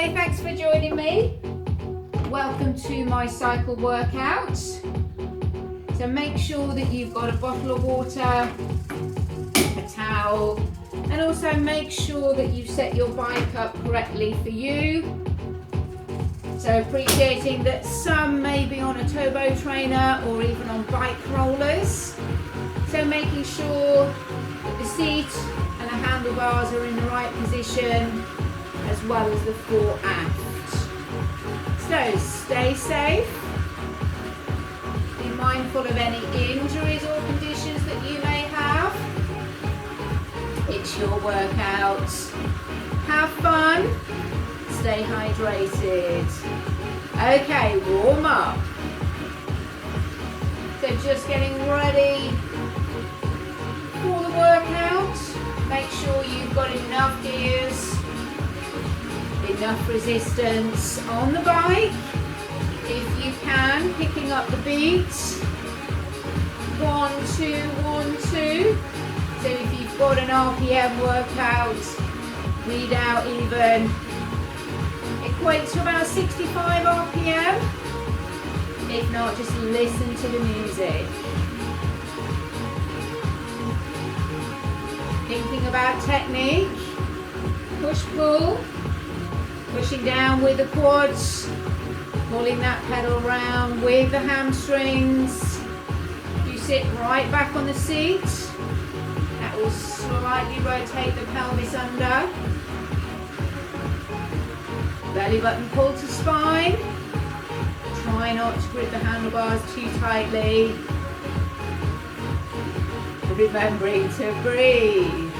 Hi, thanks for joining me. Welcome to my cycle workout. So make sure that you've got a bottle of water, a towel, and also make sure that you've set your bike up correctly for you. So appreciating that some may be on a turbo trainer or even on bike rollers. So making sure that the seat and the handlebars are in the right position, as well as the fore aft. So stay safe. Be mindful of any injuries or conditions that you may have. It's your workout. Have fun. Stay hydrated. Okay, warm up. So just getting ready for the workout. Make sure you've got enough gears, enough resistance on the bike. If you can, picking up the beats. 1, 2, 1, 2. So if you've got an RPM workout, read out even. Equates to about 65 RPM. If not, just listen to the music. Thinking about technique. Push-pull. Pushing down with the quads. Pulling that pedal round with the hamstrings. You sit right back on the seat. That will slightly rotate the pelvis under. Belly button pull to spine. Try not to grip the handlebars too tightly. Remembering to breathe.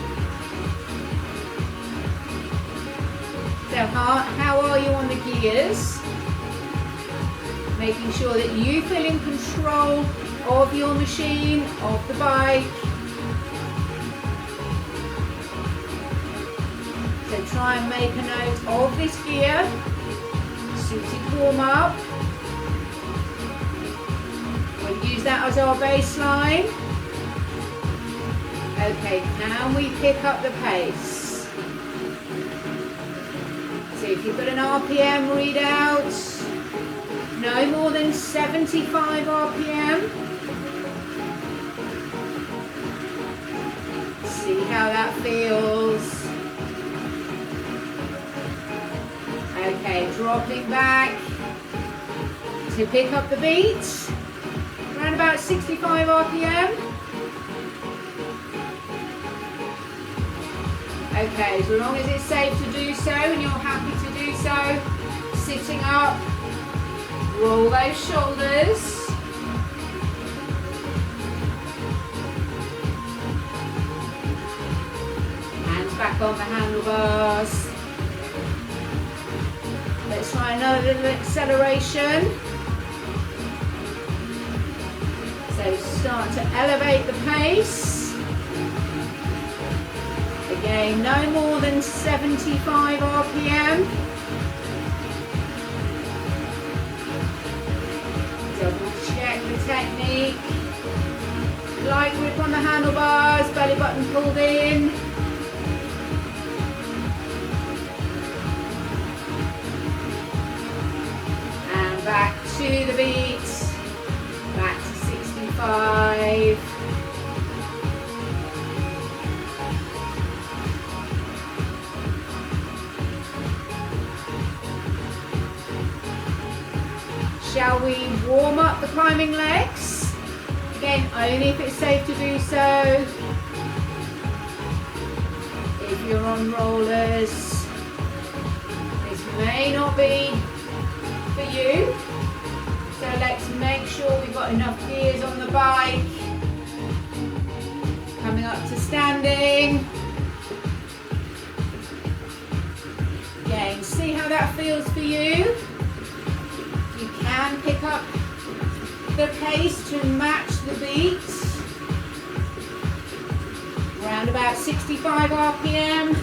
So how are you on the gears? Making sure that you feel in control of your machine, of the bike. So try and make a note of this gear. Suited warm up. We'll use that as our baseline. Okay, can we pick up the pace? So if you've got an RPM readout, no more than 75 RPM. See how that feels. Okay, dropping back to pick up the beat. Around about 65 RPM. Okay, as long as it's safe to do so and you're happy to do so, sitting up, roll those shoulders. Hands back on the handlebars. Let's try another little acceleration. So start to elevate the pace. Again, no more than 75 RPM. Double check the technique. Light grip on the handlebars, belly button pulled in. And back to the beat. Back to 65. Shall we warm up the climbing legs? Again, only if it's safe to do so. If you're on rollers, this may not be for you. So let's make sure we've got enough gears on the bike. Coming up to standing. Again, see how that feels for you. And pick up the pace to match the beat. Around about 65 RPM.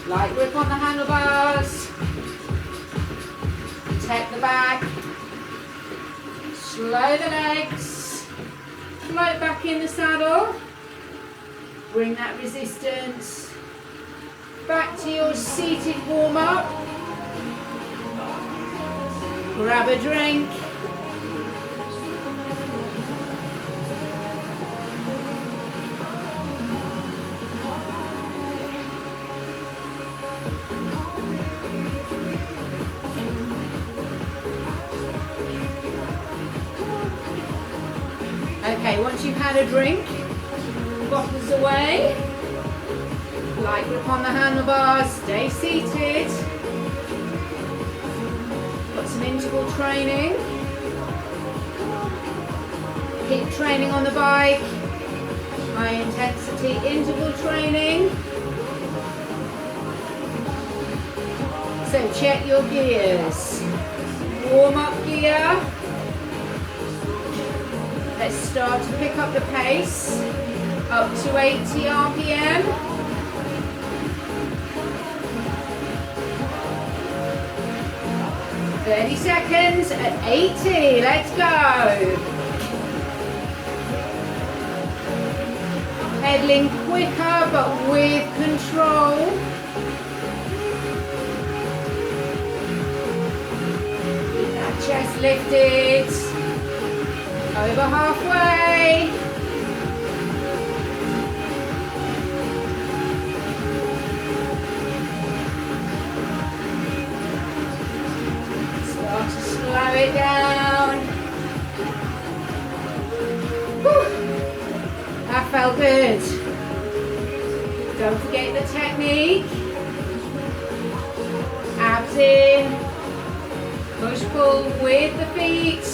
Light grip on the handlebars. Protect the back. Slow the legs. float back in the saddle. Bring that resistance back to your seated warm-up. Grab a drink. Okay, once you've had a drink, bottles away. Light grip on the handlebars, stay seated. Got some interval training. Keep training on the bike. High intensity interval training. So check your gears. Warm up gear. Let's start to pick up the pace. Up to 80 RPM. "30 seconds at 80, let's go. Pedaling quicker but with control. Keep that chest lifted. Over halfway. Start to slow it down. Whew. That felt good. Don't forget the technique. Abs in. Push pull with the feet.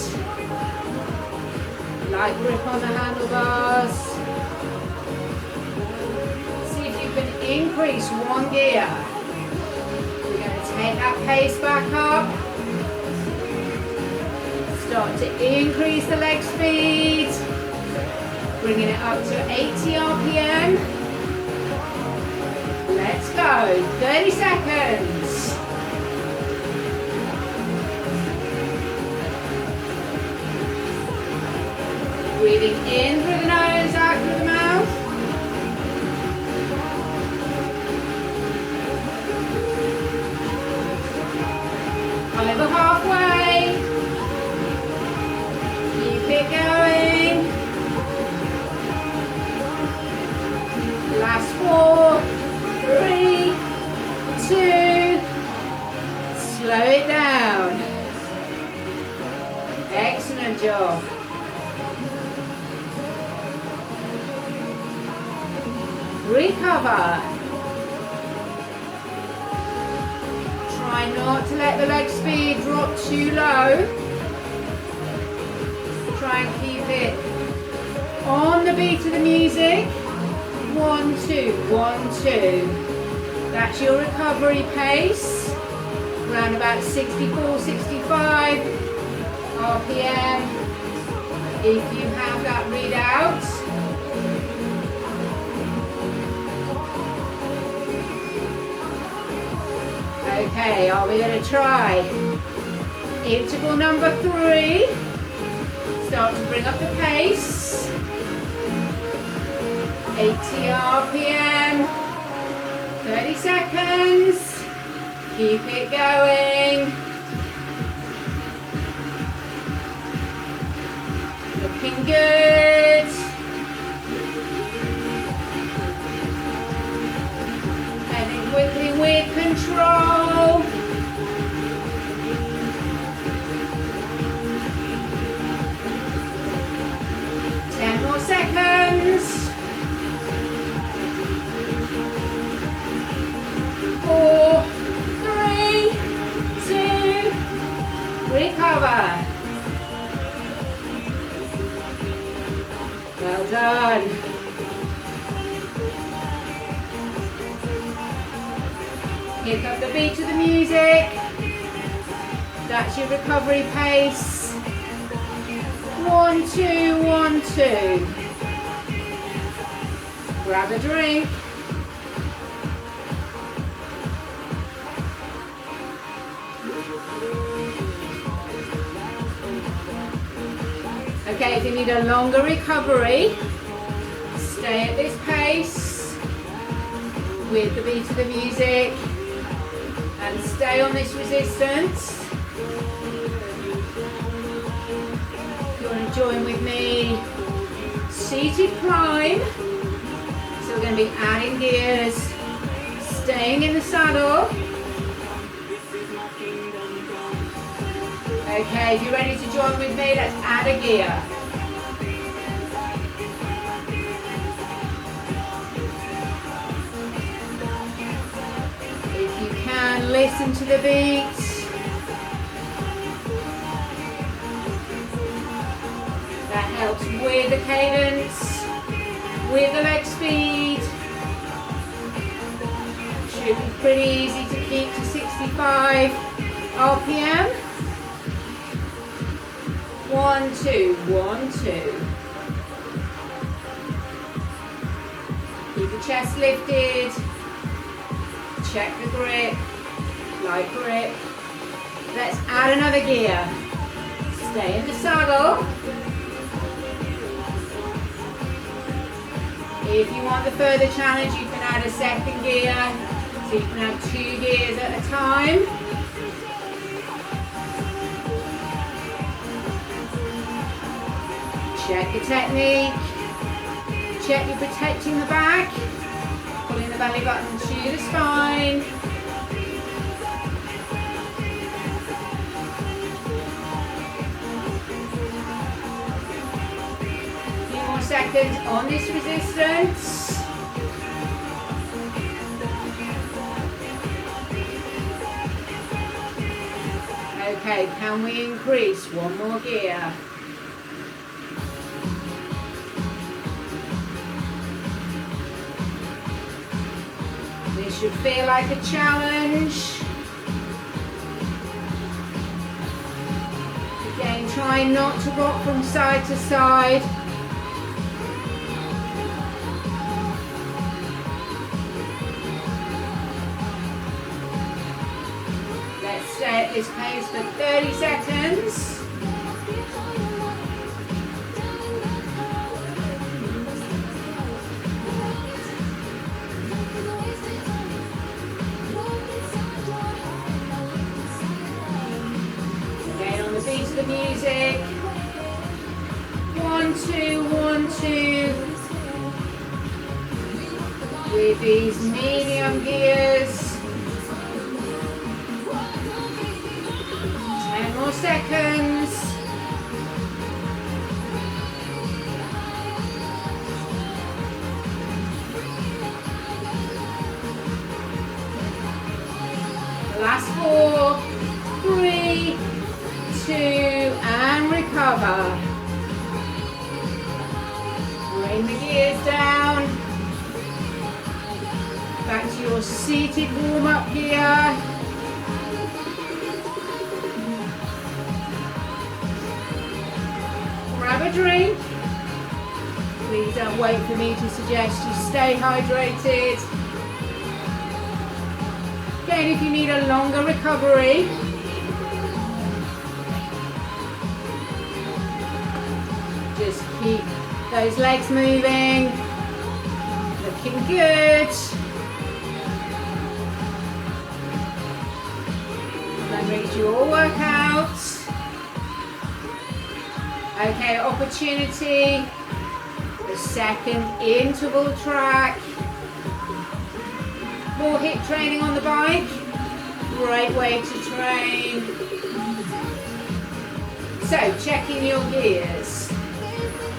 Light grip on the handlebars. See if you can increase one gear. We're going to take that pace back up. Start to increase the leg speed. Bringing it up to 80 RPM. Let's go. 30 seconds. Breathing in through the nose, out through the mouth. Over halfway. Keep it going. Last 4, 3, 2. Slow it down. Excellent job. Recover. Try not to let the leg speed drop too low. Try and keep it on the beat of the music. 1, 2, 1, 2. That's your recovery pace. Around about 64, 65 RPM. If you have that readout. Okay, are we going to try interval number 3? Start to bring up the pace. 80 RPM. 30 seconds. Keep it going. Looking good. Heading quickly with control. More seconds. 4, 3, 2, recover. Well done. Pick up the beat of the music. That's your recovery pace. 1, 2, 1, 2. Grab a drink. Okay, if you need a longer recovery, stay at this pace with the beat of the music and stay on this resistance. If you want to join with me, seated climb. So we're going to be adding gears, staying in the saddle. Okay, if you're ready to join with me, let's add a gear. If you can, listen to the beat. That helps with the cadence, with the leg speed. Should be pretty easy to keep to 65 RPM. 1, 2, 1, 2. Keep the chest lifted. Check the grip, light grip. Let's add another gear. Stay in the saddle. If you want the further challenge, you can add a second gear. So you can have 2 gears at a time. Check the technique. Check you're protecting the back. Pulling the belly button to the spine. A few more seconds on this resistance. Okay, can we increase one more gear? This should feel like a challenge. Again, try not to rock from side to side. Let's stay at this pace for 30 seconds. The music. 1, 2, 1, 2. With these medium gears. 10 more seconds. Last 4, 3, 2, and recover. Bring the gears down. Back to your seated warm-up gear. Grab a drink. Please don't wait for me to suggest you stay hydrated. Again, if you need a longer recovery, just keep those legs moving, looking good. Remembering it's your workout. Okay, opportunity, the second interval track. More hip training on the bike. Great way to train. So, checking your gears.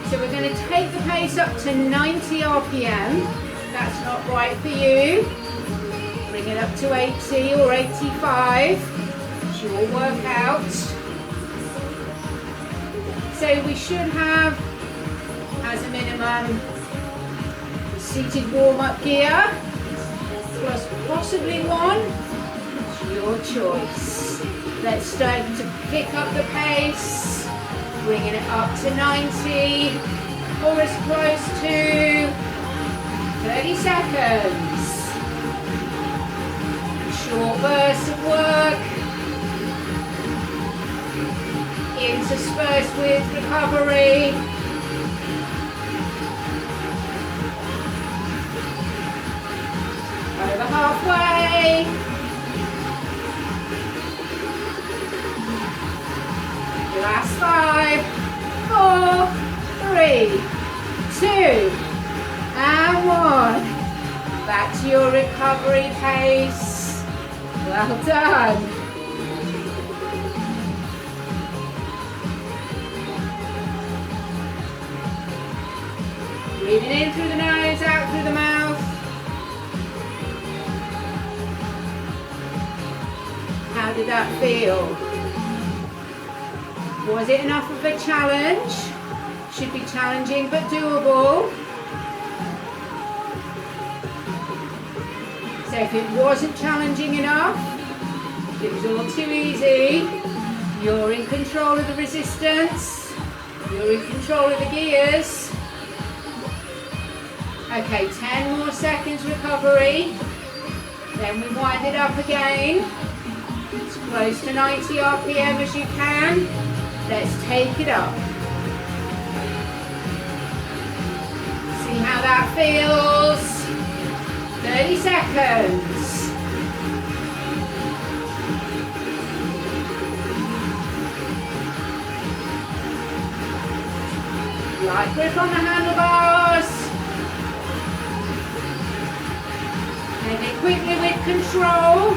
So we're going to take the pace up to 90 RPM. That's not right for you. Bring it up to 80 or 85. It's your workout. So we should have, as a minimum, the seated warm-up gear, plus possibly one. It's your choice. Let's start to pick up the pace. Bringing it up to 90 or as close to 30 seconds. Short bursts of work into interspersed with recovery. Over halfway. Last 5, 4, 3, 2, and 1. Back to your recovery pace. Well done. Breathing in through the nose, out through the mouth. How did that feel? Was it enough of a challenge? Should be challenging but doable. So if it wasn't challenging enough, if it was all too easy, you're in control of the resistance, you're in control of the gears. Okay, 10 more seconds recovery, then we wind it up again, as close to 90 RPM as you can. Let's take it up. See how that feels. 30 seconds. Light grip on the handlebars. Take it quickly with control.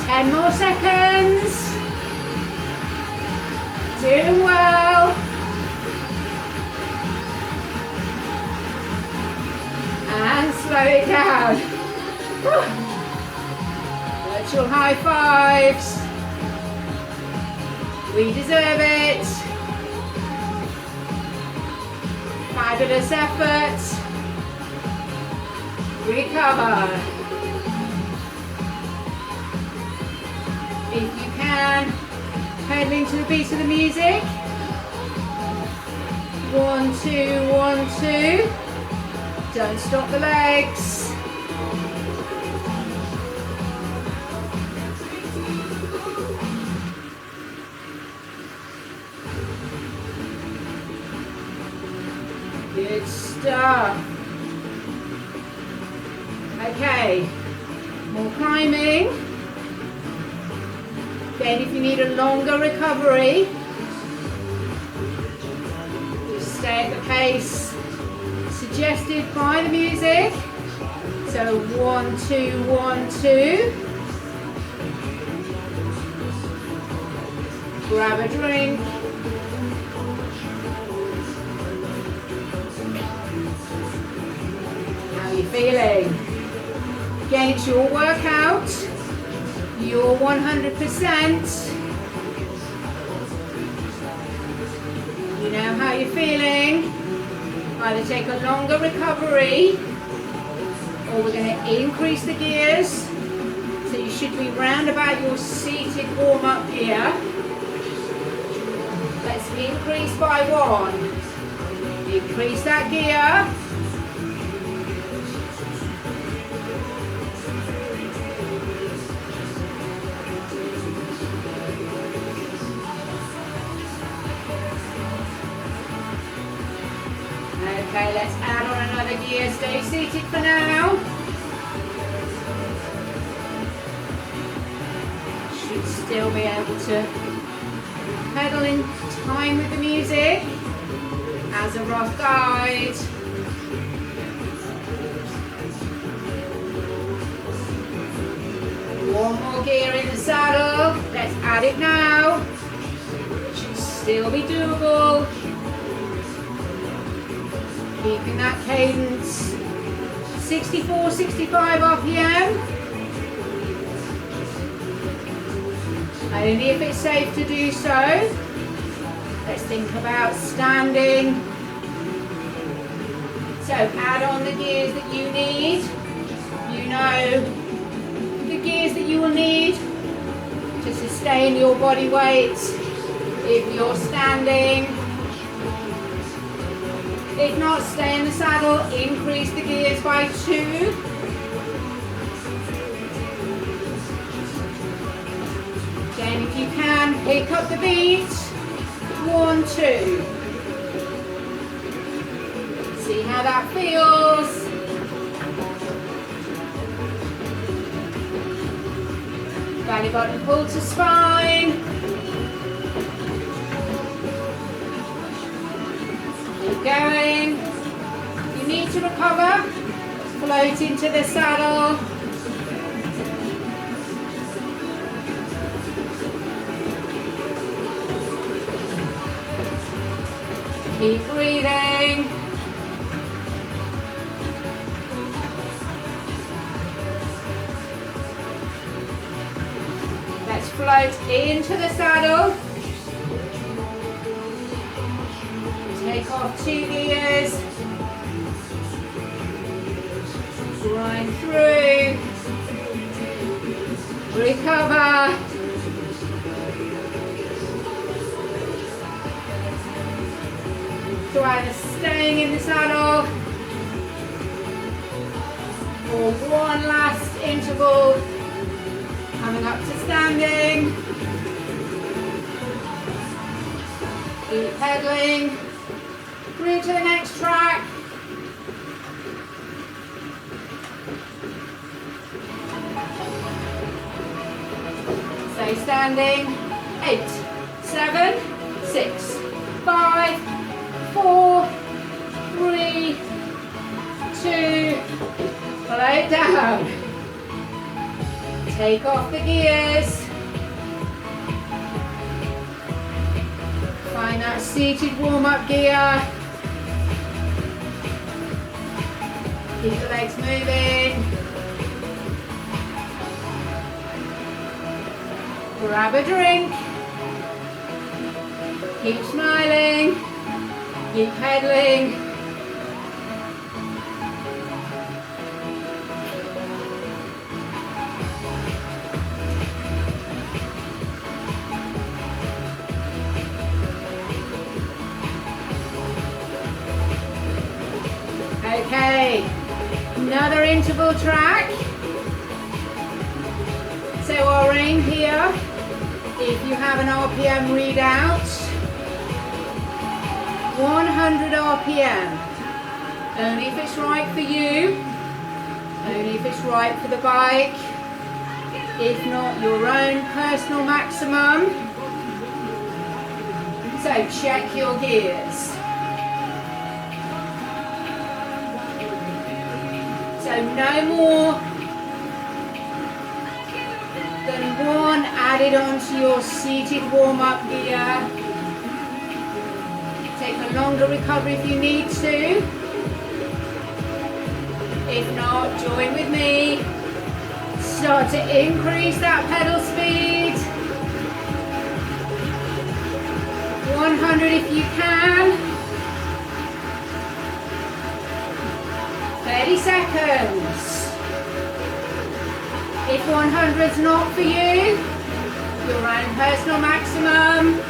Ten more seconds. Doing well. And slow it down. Virtual high fives. We deserve it. Fabulous effort. Recover. If you can, pedaling to the beat of the music. 1, 2, 1, 2. Don't stop the legs. Good stuff. Okay, more climbing. Again, if you need a longer recovery, just stay at the pace suggested by the music. So 1, 2, 1, 2. Grab a drink. How are you feeling? Again, it's your workout. You're 100%. You know how you're feeling. Either take a longer recovery or we're going to increase the gears. So you should be round about your seated warm-up here. Let's increase by 1. Increase that gear. Okay, let's add on another gear. Stay seated for now. Should still be able to pedal in time with the music as a rough guide. One more gear in the saddle. Let's add it now. Should still be doable. Keeping that cadence 64, 65 RPM. Only if it's safe to do so. Let's think about standing. So add on the gears that you need. You know the gears that you will need to sustain your body weight if you're standing. If not, stay in the saddle, increase the gears by 2. If you can, pick up the beat. 1, 2. See how that feels. Belly button pull to spine. Keep going. You need to recover. Float into the saddle. Keep breathing. Let's float into the saddle. Take off 2 gears. Grind through. Recover. So either staying in the saddle or one last interval, coming up to standing. Keep pedaling through to the next track. Stay standing. 8, 7, 6, 5, 4, 3, 2, float down. Take off the gears. Find that seated warm-up gear. Keep the legs moving. Grab a drink. Keep smiling. Keep pedaling. Okay, another interval track. So our aim here, if you have an RPM readout, 100 RPM, only if it's right for you, only if it's right for the bike, if not your own personal maximum. So check your gears. So no more than one added onto your seated warm-up gear. Take a longer recovery if you need to. If not, join with me. Start to increase that pedal speed. 100 if you can. 30 seconds. If 100's not for you, your own personal maximum.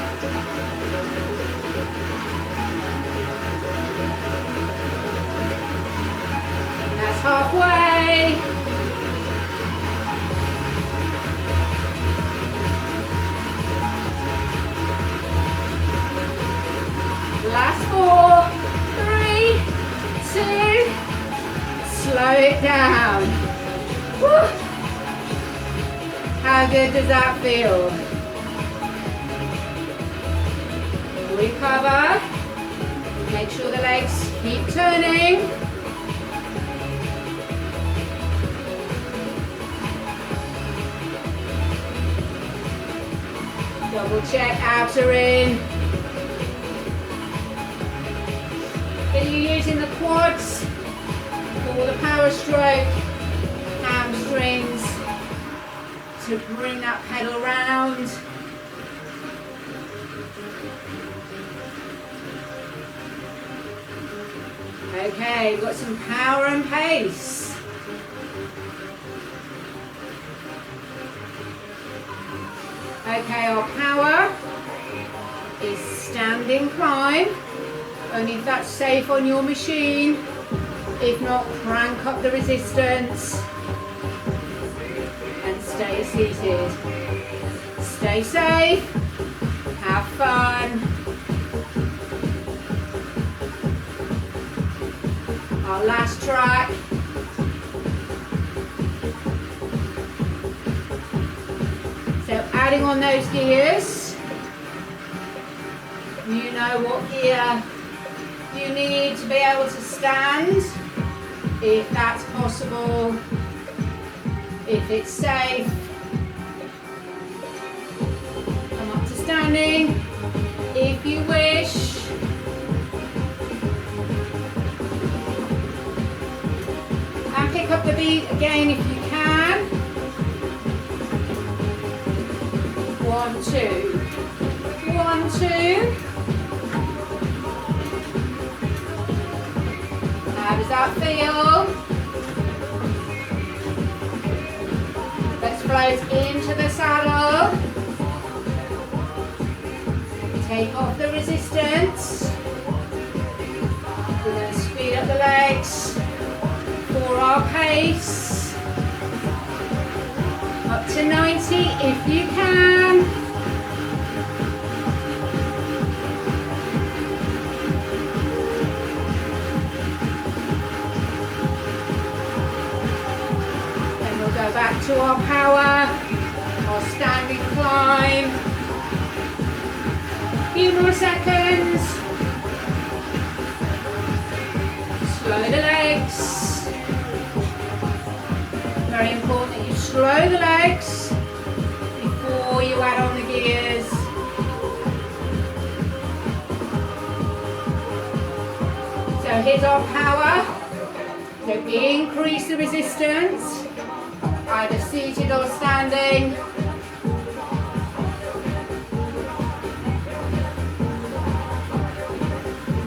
That's halfway. Last 4, 3, 2, slow it down. Woo. How good does that feel? Recover. Make sure the legs keep turning. Double check outer in. Are you using the quads or the power stroke, hamstrings to bring that pedal round? Okay, we've got some power and pace. Okay, our power is standing climb, only if that's safe on your machine. If not, crank up the resistance and stay seated. Stay Stay safe. Have fun. Our last track. So adding on those gears, you know what gear you need to be able to stand, if that's possible, if it's safe. Come up to standing, if you wish. And pick up the beat again if you can. 1, 2. 1, 2. How does that feel? Let's float into the saddle. Take off the resistance. We're going to speed up the legs for our pace. Up to 90 if you can. Then we'll go back to our power, our standing climb. Few more seconds. Slow the legs. Very important that you slow the legs before you add on the gears. So here's our power. So increase the resistance, either seated or standing.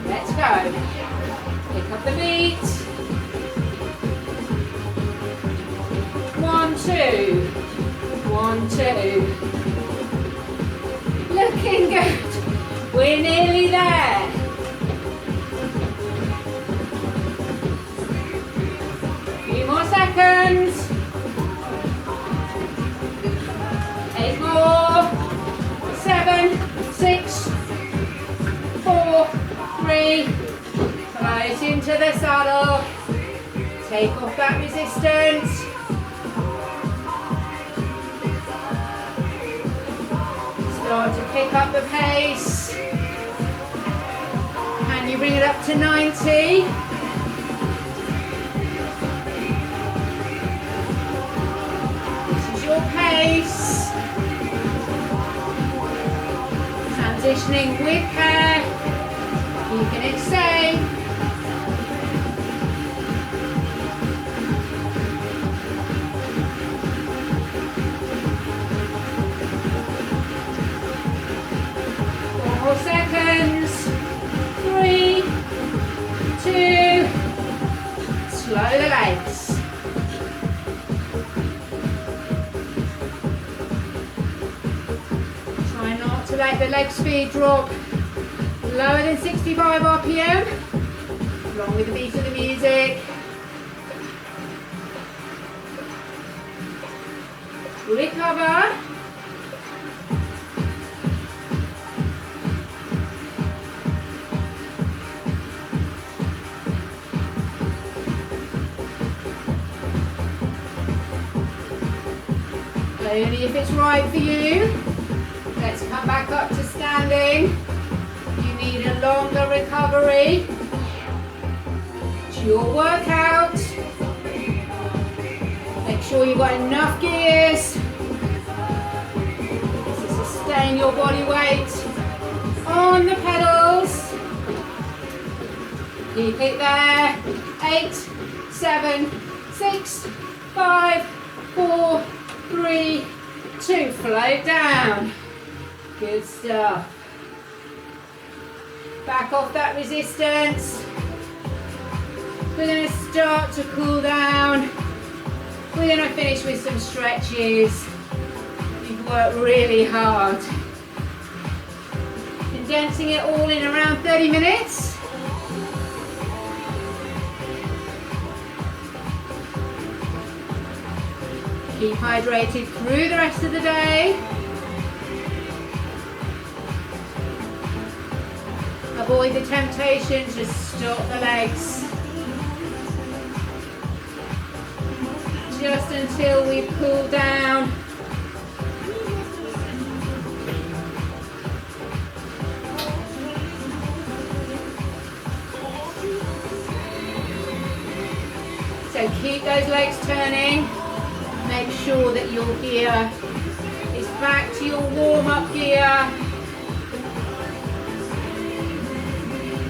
Let's go. Pick up the beat. 1, 2. 1, 2. Looking good. We're nearly there. Few more seconds. 8 more. 7, 6, 4, 3. Float into the saddle. Take off that resistance. Start to pick up the pace. Can you bring it up to 90? This is your pace. Transitioning with care. Keeping it safe. Seconds. 3, 2. Slow the legs. Try not to let the leg speed drop lower than 65 RPM, along with the beat of the music. Recover. Only if it's right for you. Let's come back up to standing. You need a longer recovery. It's your workout. Make sure you've got enough gears to sustain your body weight on the pedals. Keep it there. 8, 7, 6, 5, 4, 3, 2, float down. Good stuff. Back off that resistance. We're going to start to cool down. We're going to finish with some stretches. You've worked really hard. Condensing it all in around 30 minutes. Keep hydrated through the rest of the day. Avoid the temptation to stop the legs. Just until we cool down. So keep those legs turning. Make sure that your gear is back to your warm-up gear.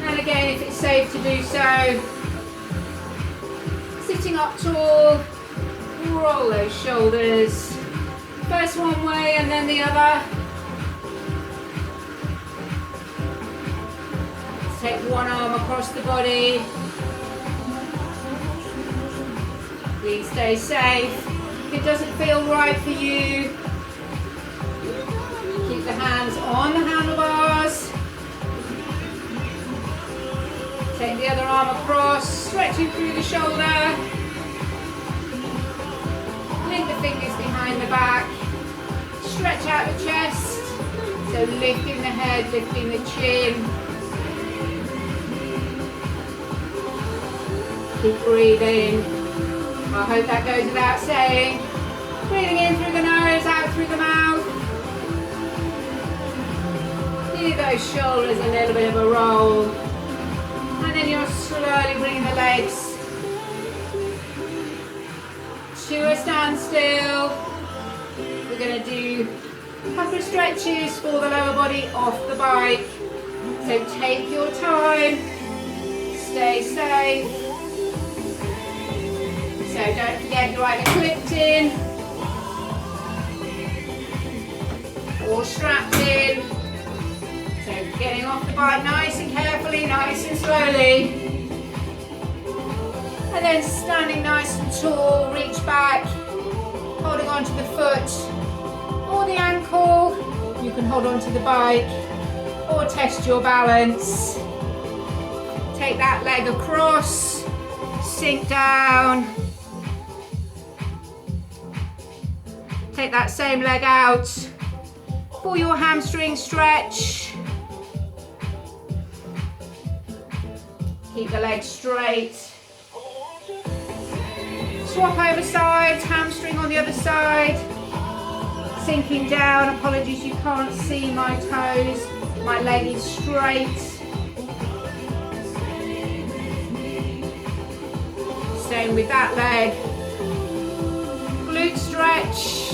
And again, if it's safe to do so, sitting up tall, roll those shoulders. First one way and then the other. Take one arm across the body. Please stay safe. If it doesn't feel right for you, keep the hands on the handlebars. Take the other arm across, stretching through the shoulder. Link the fingers behind the back. Stretch out the chest. So lifting the head, lifting the chin. Keep breathing. I hope that goes without saying. Breathing in through the nose, out through the mouth. Give those shoulders a little bit of a roll. And then you're slowly bringing the legs to a standstill. We're going to do a couple of stretches for the lower body off the bike. So take your time. Stay safe. So don't forget you're either clipped in or strapped in. So getting off the bike nice and carefully, nice and slowly. And then standing nice and tall, reach back, holding onto the foot or the ankle. You can hold onto the bike or test your balance. Take that leg across, sink down. Take that same leg out for your hamstring stretch. Keep the legs straight. Swap over sides, hamstring on the other side. Sinking down, apologies you can't see my toes. My leg is straight. Same with that leg. Glute stretch.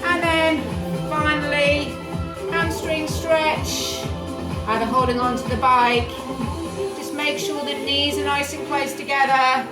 And then finally, hamstring stretch. Either holding onto the bike. Just make sure the knees are nice and close together.